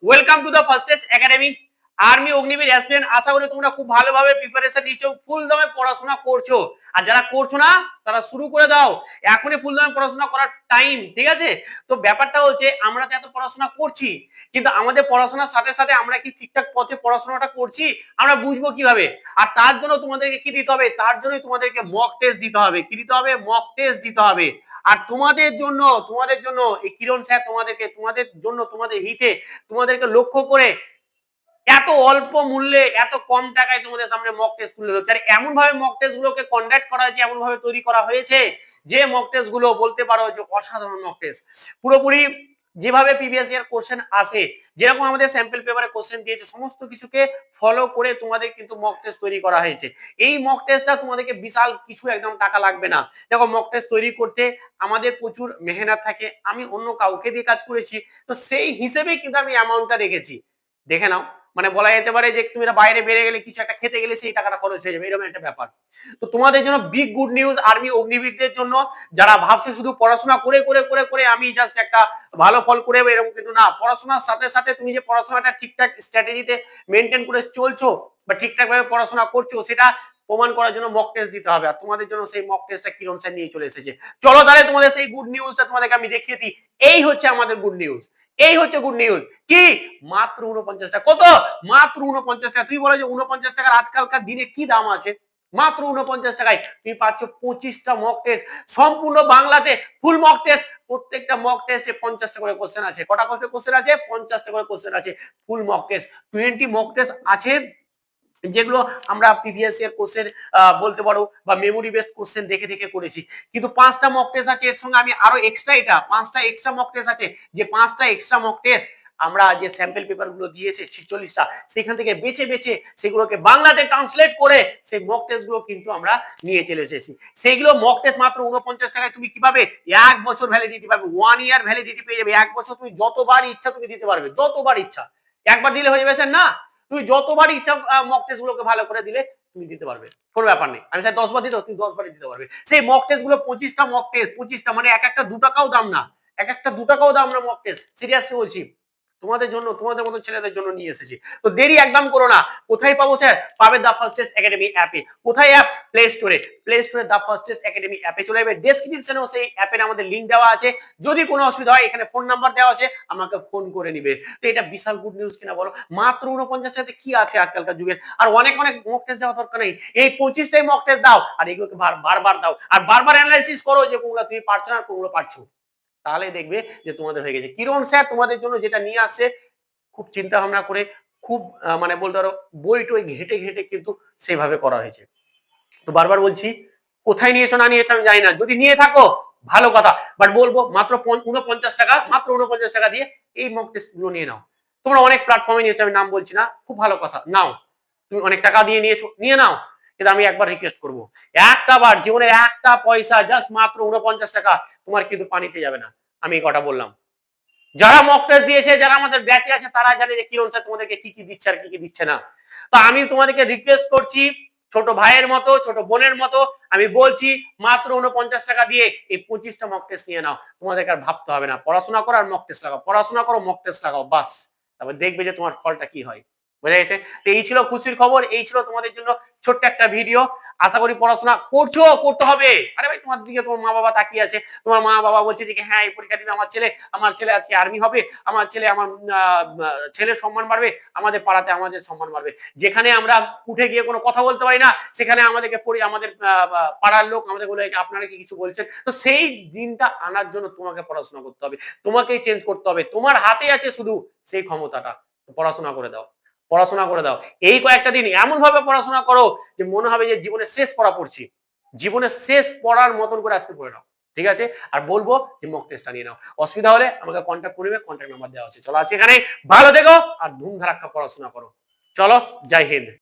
Welcome to the fastest academy. Army Agniveer aspirant, আশা করি তোমরা খুব ভালোভাবে প্রিপারেশন নিচ্ছো, ফুল দমে পড়াশোনা করছো। আর যারা করছো না তারা শুরু করে দাও, এখনই ফুল দমে পড়াশোনা করার টাইম, ঠিক আছে? তো ব্যাপারটা হচ্ছে আমরা তো এত পড়াশোনা করছি, কিন্তু আমাদের পড়াশোনার সাথে সাথে আমরা কি ঠিকঠাক পথে পড়াশোনাটা করছি আমরা বুঝবো কিভাবে? আর তার জন্য তোমাদেরকে কি দিতে হবে? তার জন্যই তোমাদেরকে মক টেস্ট দিতে হবে। কি দিতে হবে? মক টেস্ট দিতে হবে। আর তোমাদের জন্য এই কিরণ স্যার তোমাদেরকে, তোমাদের জন্য, তোমাদের হিতে, তোমাদেরকে লক্ষ্য করে এত অল্প মূল্যে, এত কম টাকায় তোমাদের সামনে মক টেস্ট তুলে ধরছে। আর এমন ভাবে মক টেস্ট গুলোকে কন্ডাক্ট করা হয়েছে, এমন ভাবে তৈরি করা হয়েছে যে মক টেস্ট গুলো বলতে পারো যে অসাধারণ মক টেস্ট। পুরোপুরি যেভাবে প্রিভিয়াস ইয়ার কোশ্চেন আসে, যেরকম আমাদের স্যাম্পল পেপারে কোশ্চেন দিয়েছে, সমস্ত কিছুকে ফলো করে তোমাদের কিন্তু মক টেস্ট তৈরি করা হয়েছে। এই মক টেস্টটা তোমাদেরকে বিশাল কিছু একদম টাকা লাগবে না। দেখো, মক টেস্ট তৈরি করতে আমাদের প্রচুর মেহনত থাকে। আমি অন্য কাউকে দিয়ে কাজ করেছি, তো সেই হিসেবেই কিন্তু আমি অ্যামাউন্টটা রেখেছি। দেখে নাও, মানে বলা যেতে পারে যে তুমি বাইরে বেরিয়ে গেলে, কিছু একটা খেতে গেলে সেই টাকাটা খরচ হয়ে যাবে, এরকম একটা ব্যাপার। তো তোমাদের জন্য বিগ গুড নিউজ, আর্মি অগ্নিবীরদের জন্য, যারা ভাবছো শুধু পড়াশোনা করে করে করে করে আমি জাস্ট একটা ভালো ফল করে এরকম, কিন্তু না। পড়াশোনার সাথে সাথে তুমি যে পড়াশোনাটা ঠিকঠাক স্ট্র্যাটেজিতে মেনটেন করে চলছো বা ঠিকঠাক ভাবে পড়াশোনা করছো, সেটা প্রমাণ করার জন্য মক টেস্ট দিতে হবে। আর তোমাদের জন্য সেই মক টেস্টটা কিরণ স্যার নিয়ে চলে এসেছে। চলো তাহলে তোমাদের সেই গুড নিউজটা তোমাদেরকে আমি দেখিয়ে দিই। এই হচ্ছে আমাদের গুড নিউজ, এই হচ্ছে গুড নিউজ। কি? মাত্র 49 টাকা। কত? মাত্র 49 টাকা। তুই বলে যে 49 টাকার আজকালকার দিনে কি দাম আছে? মাত্র 49 টাকায় তুমি পাচ্ছ 25টা মক টেস্ট, সম্পূর্ণ বাংলাতে ফুল মক টেস্ট। প্রত্যেকটা মক টেস্টে 50টা করে কোশ্চেন আছে। কটা করে কোশ্চেন আছে? 50টা করে কোশ্চেন আছে। Full mock test 20 mock test আছে, যেগুলো আমরা প্রিভিয়াস ইয়ার কোশ্চেন বলতে পারো বা মেমোরি বেসড কোশ্চেন দেখে দেখে করেছি। কিন্তু 5টা মক টেস্ট আছে এর সঙ্গে, আমি আরো এক্সট্রা, এটা 5টা এক্সট্রা মক টেস্ট আছে। যে 5টা এক্সট্রা মক টেস্ট আমরা যে স্যাম্পল পেপার গুলো দিয়েছে 46টা, সেখান থেকে বেছে বেছে সেগুলোকে বাংলাতে ট্রান্সলেট করে সেই মক টেস্ট গুলো কিন্তু আমরা নিয়ে চলে এসেছি। সেইগুলো মক টেস্ট মাত্র 49 টাকায় তুমি কিভাবে 1 বছর ভ্যালিডিটি পাবে, 1 ইয়ার ভ্যালিডিটি পেয়ে যাবে। 1 বছর তুমি যতবার ইচ্ছা তুমি দিতে পারবে, যতবার ইচ্ছা। একবার দিলে হয়ে যাবে স্যার? না, তুমি যতবার ইচ্ছা মক টেস্ট গুলোকে ভালো করে দিলে তুমি দিতে পারবে, কোনো ব্যাপার নেই। আমি স্যার 10 বার দিতে, তুমি 10 বারই দিতে পারবে। সেই মক টেস্ট গুলো 25টা মক টেস্ট, 25টা মানে এক একটা 2 টাকাও দাম না, এক একটা 2 টাকাও দাম না মক টেস্ট। সিরিয়াসলি বলছি, তোমাদের জন্য, তোমাদের মতো ছেলেদের জন্য নিয়ে এসেছি। তো দেরি একদম করো না। কোথায় পাবো স্যার? পাবে দা ফার্স্টেস্ট একাডেমি অ্যাপে। কোথায় অ্যাপ? প্লে স্টোরে। প্লে স্টোরে দা ফার্স্টেস্ট একাডেমি অ্যাপে চলে যাবে। ডেসক্রিপশনেও সেই অ্যাপের আমাদের লিংক দেওয়া আছে। যদি কোনো অসুবিধা হয়, এখানে ফোন নাম্বার দেওয়া আছে, আমাকে ফোন করে নিবে। তো এটা বিশাল গুড নিউজ কিনা বলো? মাত্র 49 টাকাতে কি আছে আজকালকার যুগে? আর অনেক অনেক মক টেস্ট দেওয়ার দরকার নেই। এই 25টাই মক টেস্ট দাও, আর এগুলোকে বারবার দাও, আর বারবার অ্যানালাইসিস করো যে কোনগুলো তুমি পারছো না, কোনগুলো পারছো। তাহলে দেখবে যে তোমাদের হয়ে গেছে। কিরণ স্যার তোমাদের জন্য যেটা নিয়ে আসছে, খুব চিন্তা ভাবনা করে, খুব মানে বলতে পারো বই টই ঘেটে ঘেটে কিন্তু সেভাবে করা হয়েছে। তো বারবার বলছি, কোথায় নিয়েছো না নিয়েছো আমি জানি না, যদি নিয়ে থাকো ভালো কথা, বাট বলবো মাত্র 49 টাকা, মাত্র 49 টাকা দিয়ে এই মক টেস্ট গুলো নিয়ে নাও। তোমরা অনেক প্ল্যাটফর্মে নিয়েছো, আমি নাম বলছি না, খুব ভালো কথা, নাও। তুমি অনেক টাকা দিয়ে নিয়েছো, নিয়ে নাও। কিন্তু আমি একবার রিকোয়েস্ট করবো, একটা বার জীবনে একটা পয়সা, জাস্ট মাত্র 49 টাকা, তোমার কিন্তু পানিতে যাবে না। আমি এই কথা বললাম। যারা মক টেস্ট দিয়েছে, যারা আমাদের ব্যাচে আছে, তারা জানে যে কিরণ স্যার তোমাদেরকে কি কি দিচ্ছে আর কি কি দিচ্ছে না। তো আমি তোমাদেরকে রিকোয়েস্ট করছি, ছোট ভাইয়ের মতো, ছোট বোনের মতো আমি বলছি, মাত্র 49 টাকা দিয়ে এই 25টা মক টেস্ট নিয়ে নাও। তোমাদেরকে আর ভাবতে হবে না, পড়াশোনা করো আর মক টেস্ট লাগাও, পড়াশোনা করো মক টেস্ট লাগাও, বাস। তারপর দেখবে যে তোমার ফলটা কি হয়। বোঝা গেছে? তো এই ছিল খুশির খবর, এই ছিল তোমাদের জন্য ছোট্ট একটা ভিডিও। আশা করি পড়াশোনা করছো, করতে হবে। আরে ভাই, তোমার দিকে তোমার মা বাবা তাকিয়ে আছে, তোমার মা বাবা বলছে যে হ্যাঁ এই পরীক্ষা দিলে আমার ছেলে আজকে আর্মি হবে, আমার ছেলে, আমার ছেলের সম্মান বাড়বে, আমাদের পাড়াতে আমাদের সম্মান বাড়বে। যেখানে আমরা উঠে গিয়ে কোনো কথা বলতে পারি না, সেখানে আমাদেরকে আমাদের পাড়ার লোক আমাদের বলে আপনারা কি কিছু বলছেন। তো সেই দিনটা আনার জন্য তোমাকে পড়াশোনা করতে হবে, তোমাকেই চেঞ্জ করতে হবে। তোমার হাতে আছে শুধু সেই ক্ষমতাটা। পড়াশোনা করে দাও, পড়াশোনা করে দাও। এই কয়েকটা দিন এমন ভাবে পড়াশোনা করো যে মনে হবে যে জীবনের শেষ পড়া পড়ছি, জীবনের শেষ পড়ার মতন করে আজকে পড়ে নাও, ঠিক আছে? আর বলবো যে মক টেস্টটা নিয়ে নাও। অসুবিধা হলে আমাকে কন্ট্যাক্ট করবে, কন্ট্যাক্ট নাম্বার দেওয়া আছে। চলো আজকে এখানে, ভালো থেকো আর ধুমধারাক্কা পড়াশোনা করো। চলো, জয় হিন্দ।